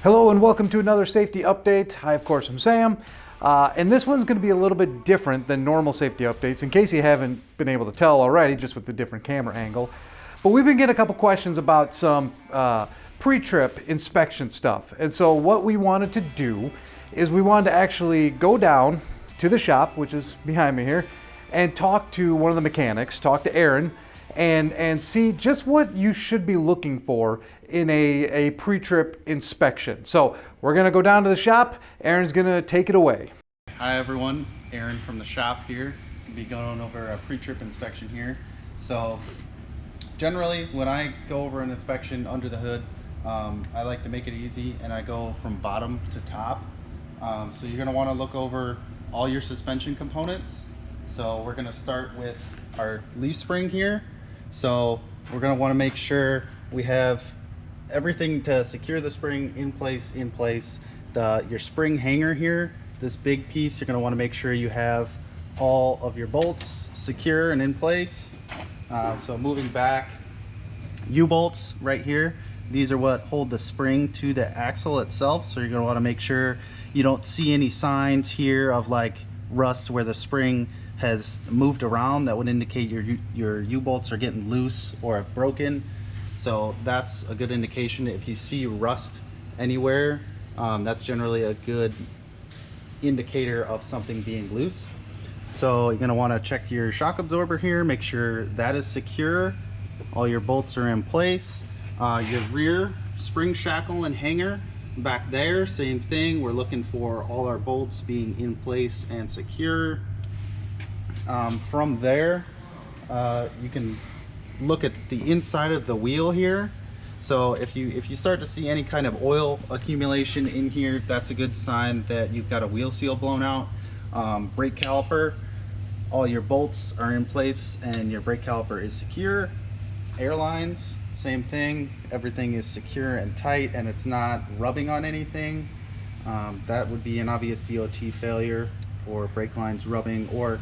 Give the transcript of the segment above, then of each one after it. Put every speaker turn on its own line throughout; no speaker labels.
Hello and welcome to another safety update. Hi, of course, I'm Sam. And this one's going to be a little bit different than normal safety updates, in case you haven't been able to tell already, just with the different camera angle. But we've been getting a couple questions about some pre-trip inspection stuff. And so what we wanted to do is we wanted to actually go down to the shop, which is behind me here, and talk to one of the mechanics, talk to Aaron, and see just what you should be looking for in a pre-trip inspection. So we're gonna go down to the shop. Aaron's gonna take it away.
Hi everyone, Aaron from the shop here. We'll be going over a pre-trip inspection here. So generally when I go over an inspection under the hood, I like to make it easy and I go from bottom to top. So you're gonna wanna look over all your suspension components. So we're gonna start with our leaf spring here. So we're going to want to make sure we have everything to secure the spring in place. Your spring hanger here, this big piece, you're going to want to make sure you have all of your bolts secure and in place. So moving back, U-bolts right here, these are what hold the spring to the axle itself. So you're going to want to make sure you don't see any signs here of like rust where the spring has moved around. That would indicate your U-bolts are getting loose or have broken. So that's a good indication. If you see rust anywhere, that's generally a good indicator of something being loose. So you're going to want to check your shock absorber here, make sure that is secure, all your bolts are in place. Your rear spring shackle and hanger back there, same thing. We're looking for all our bolts being in place and secure. From there, you can look at the inside of the wheel here. So if you start to see any kind of oil accumulation in here, that's a good sign that you've got a wheel seal blown out. Brake caliper, all your bolts are in place and your brake caliper is secure. Airlines, same thing, everything is secure and tight and it's not rubbing on anything. That would be an obvious DOT failure for brake lines rubbing, or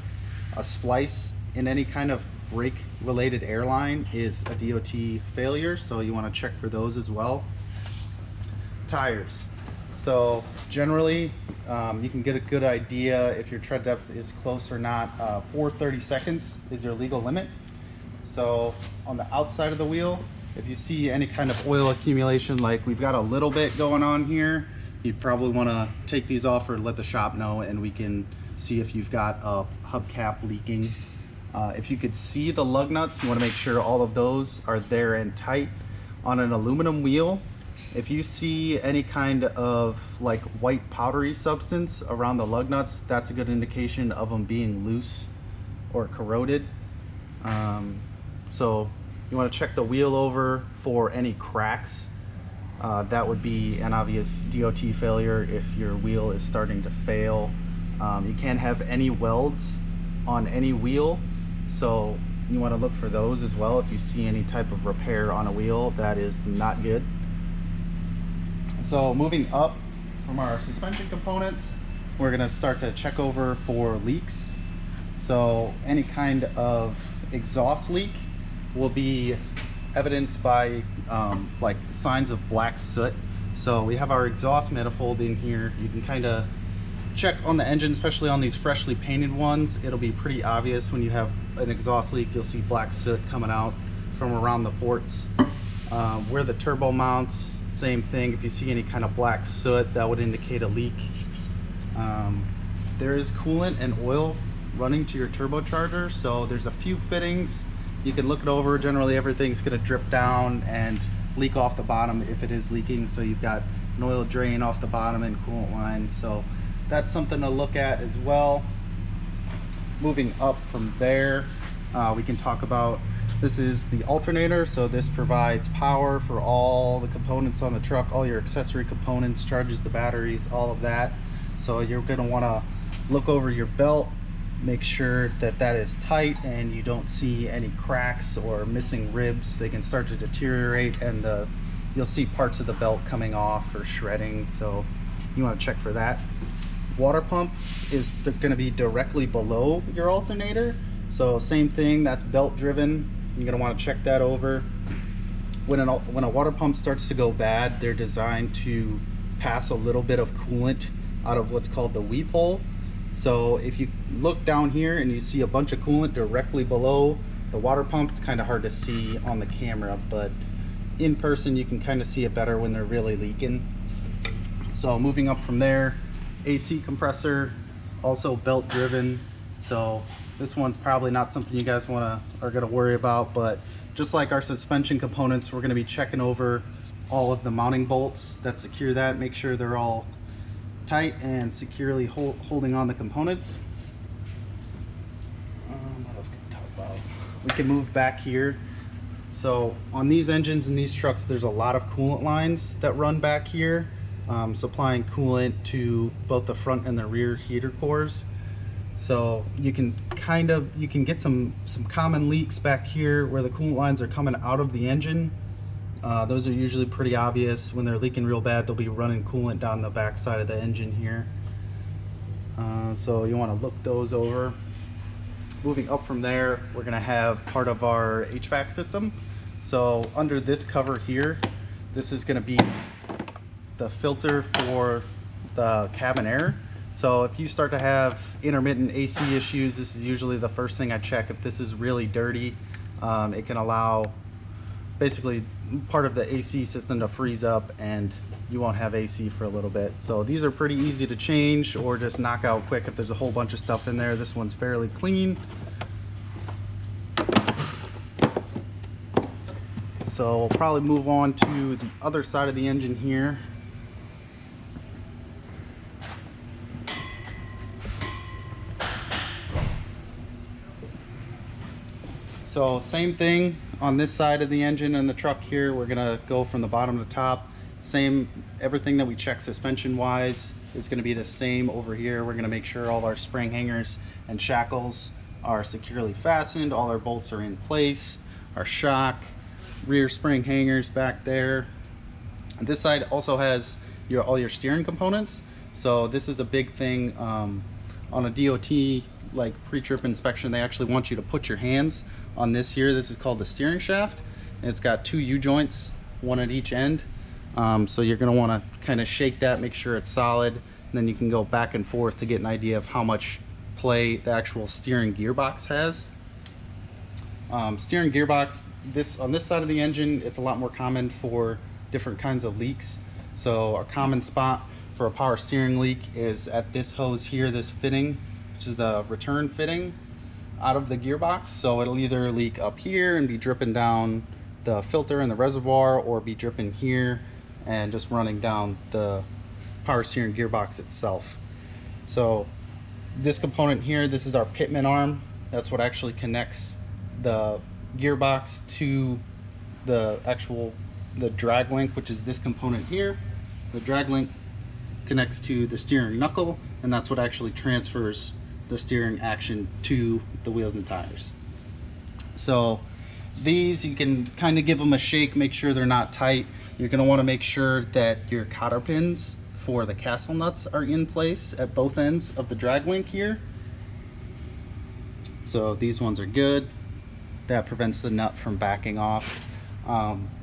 a splice in any kind of brake related airline is a DOT failure, so you want to check for those as well. Tires, so generally you can get a good idea if your tread depth is close or not. 430 seconds is your legal limit. So on the outside of the wheel, if you see any kind of oil accumulation, like we've got a little bit going on here, you'd probably want to take these off or let the shop know, and we can see if you've got a hubcap leaking. If you could see the lug nuts, you want to make sure all of those are there and tight. On an aluminum wheel, if you see any kind of like white powdery substance around the lug nuts, that's a good indication of them being loose or corroded. So you want to check the wheel over for any cracks. That would be an obvious DOT failure if your wheel is starting to fail. You can't have any welds on any wheel, so you want to look for those as well. If you see any type of repair on a wheel, that is not good. So moving up from our suspension components, we're going to start to check over for leaks. So any kind of exhaust leak will be evidenced by like signs of black soot. So we have our exhaust manifold in here. You can kind of check on the engine, especially on these freshly painted ones. It'll be pretty obvious when you have an exhaust leak. You'll see black soot coming out from around the ports. Where the turbo mounts, same thing. If you see any kind of black soot, that would indicate a leak. There is coolant and oil running to your turbocharger, so there's a few fittings. You can look it over. Generally everything's going to drip down and leak off the bottom if it is leaking. So you've got an oil drain off the bottom and coolant line. So that's something to look at as well. Moving up from there, we can talk about, this is the alternator. So this provides power for all the components on the truck, all your accessory components, charges the batteries, all of that. So you're going to want to look over your belt, make sure that that is tight and you don't see any cracks or missing ribs. They can start to deteriorate and you'll see parts of the belt coming off or shredding, so you want to check for that. Water pump is going to be directly below your alternator, so same thing, that's belt driven. You're going to want to check that over. When a water pump starts to go bad, they're designed to pass a little bit of coolant out of what's called the weep hole. So if you look down here and you see a bunch of coolant directly below the water pump, it's kind of hard to see on the camera, but in person you can kind of see it better when they're really leaking. So moving up from there, AC compressor, also belt driven. So this one's probably not something you guys are gonna worry about, but just like our suspension components, we're gonna be checking over all of the mounting bolts that secure that, make sure they're all tight and securely holding on the components. What else can we talk about? We can move back here. So on these engines and these trucks, there's a lot of coolant lines that run back here, supplying coolant to both the front and the rear heater cores. So you can get some common leaks back here where the coolant lines are coming out of the engine. Those are usually pretty obvious. When they're leaking real bad, they'll be running coolant down the back side of the engine here. So you want to look those over. Moving up from there, we're going to have part of our HVAC system. So under this cover here, this is going to be the filter for the cabin air. So if you start to have intermittent AC issues, this is usually the first thing I check. If this is really dirty, it can allow basically part of the AC system to freeze up and you won't have AC for a little bit. So these are pretty easy to change or just knock out quick if there's a whole bunch of stuff in there. This one's fairly clean. So we'll probably move on to the other side of the engine here. So same thing on this side of the engine and the truck here. We're gonna go from the bottom to top. Same, everything that we check suspension wise is gonna be the same over here. We're gonna make sure all our spring hangers and shackles are securely fastened. All our bolts are in place. Our shock, rear spring hangers back there. This side also has all your steering components. So this is a big thing on a DOT like pre-trip inspection. They actually want you to put your hands on this here. This is called the steering shaft, and it's got two U-joints, one at each end. So you're going to want to kind of shake that, make sure it's solid, and then you can go back and forth to get an idea of how much play the actual steering gearbox has. Steering gearbox, on this side of the engine, it's a lot more common for different kinds of leaks. So a common spot for a power steering leak is at this hose here, this fitting, which is the return fitting out of the gearbox. So it'll either leak up here and be dripping down the filter in the reservoir, or be dripping here and just running down the power steering gearbox itself. So this component here, this is our pitman arm. That's what actually connects the gearbox to the drag link, which is this component here. The drag link connects to the steering knuckle, and that's what actually transfers the steering action to the wheels and tires. So these, you can kind of give them a shake, make sure they're not tight. You're going to want to make sure that your cotter pins for the castle nuts are in place at both ends of the drag link here. So these ones are good. That prevents the nut from backing off.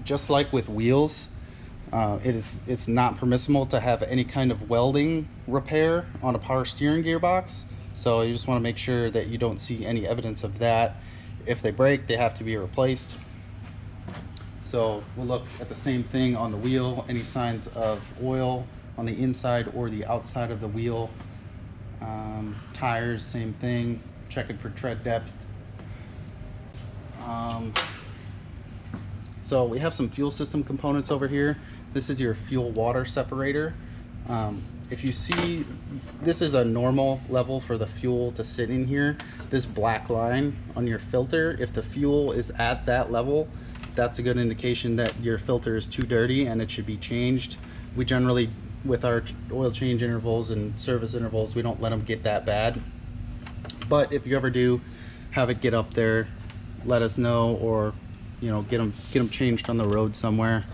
Just like with wheels, it's not permissible to have any kind of welding repair on a power steering gearbox. So you just want to make sure that you don't see any evidence of that. If they break, they have to be replaced. So we'll look at the same thing on the wheel, any signs of oil on the inside or the outside of the wheel. Tires, same thing, checking for tread depth. So we have some fuel system components over here. This is your fuel water separator. If you see, this is a normal level for the fuel to sit in here. This black line on your filter, if the fuel is at that level, that's a good indication that your filter is too dirty and it should be changed. We generally, with our oil change intervals and service intervals, we don't let them get that bad. But if you ever do have it get up there, let us know, or get them changed on the road somewhere.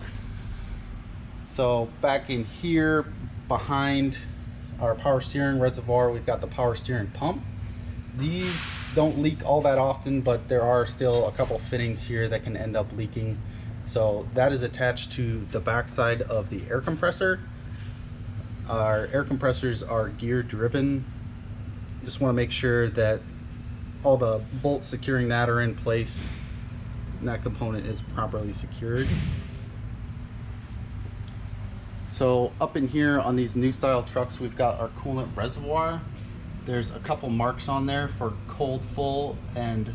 So back in here behind our power steering reservoir, we've got the power steering pump. These don't leak all that often, but there are still a couple fittings here that can end up leaking. So that is attached to the backside of the air compressor. Our air compressors are gear driven. Just want to make sure that all the bolts securing that are in place and that component is properly secured. So up in here on these new style trucks, we've got our coolant reservoir. There's a couple marks on there for cold full and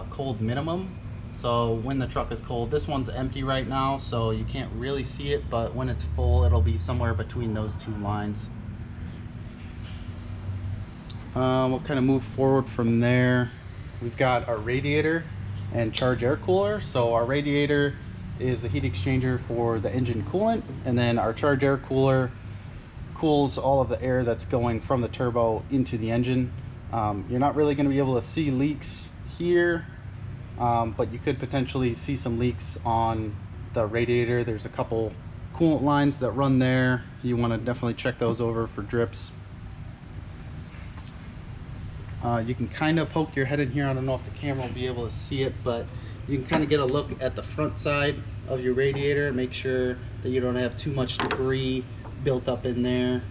cold minimum. So when the truck is cold, this one's empty right now, so you can't really see it, but when it's full, it'll be somewhere between those two lines. We'll kind of move forward from there. We've got our radiator and charge air cooler. So our radiator is the heat exchanger for the engine coolant, and then our charge air cooler cools all of the air that's going from the turbo into the engine. You're not really going to be able to see leaks here, but you could potentially see some leaks on the radiator. There's a couple coolant lines that run there. You want to definitely check those over for drips. You can kind of poke your head in here. I don't know if the camera will be able to see it, but you can kind of get a look at the front side of your radiator and make sure that you don't have too much debris built up in there.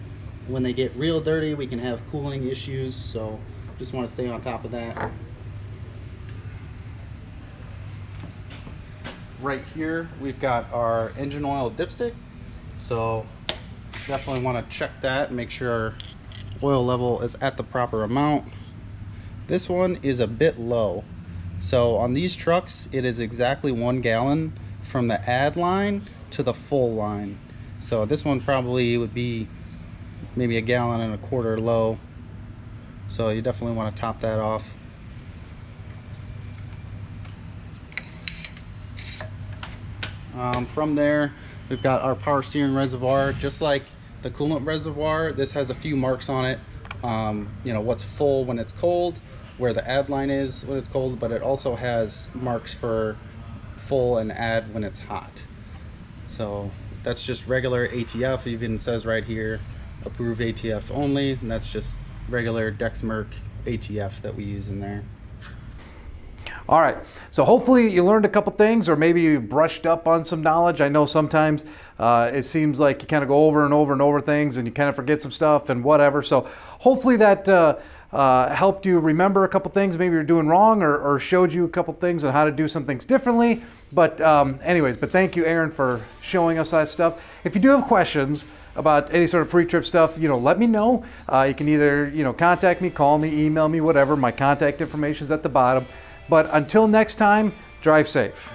When they get real dirty, we can have cooling issues, so just want to stay on top of that. Right here, we've got our engine oil dipstick, so definitely want to check that and make sure our oil level is at the proper amount. This one is a bit low. So on these trucks, it is exactly 1 gallon from the add line to the full line. So this one probably would be maybe 1.25 gallons low. So you definitely want to top that off. From there, we've got our power steering reservoir. Just like the coolant reservoir, this has a few marks on it. You know, what's full when it's cold, where the add line is when it's cold, but it also has marks for full and add when it's hot. So that's just regular ATF. Even says right here, approve ATF only, and that's just regular Dexmerc ATF that we use in there.
All right, so hopefully you learned a couple things, or maybe you brushed up on some knowledge. I know sometimes it seems like you kind of go over and over and over things and you kind of forget some stuff and whatever. So hopefully that helped you remember a couple things maybe you're doing wrong, or showed you a couple things on how to do some things differently. But anyways, but thank you, Aaron, for showing us that stuff. If you do have questions about any sort of pre-trip stuff, let me know. You can either, contact me, call me, email me, whatever. My contact information is at the bottom. But until next time, drive safe.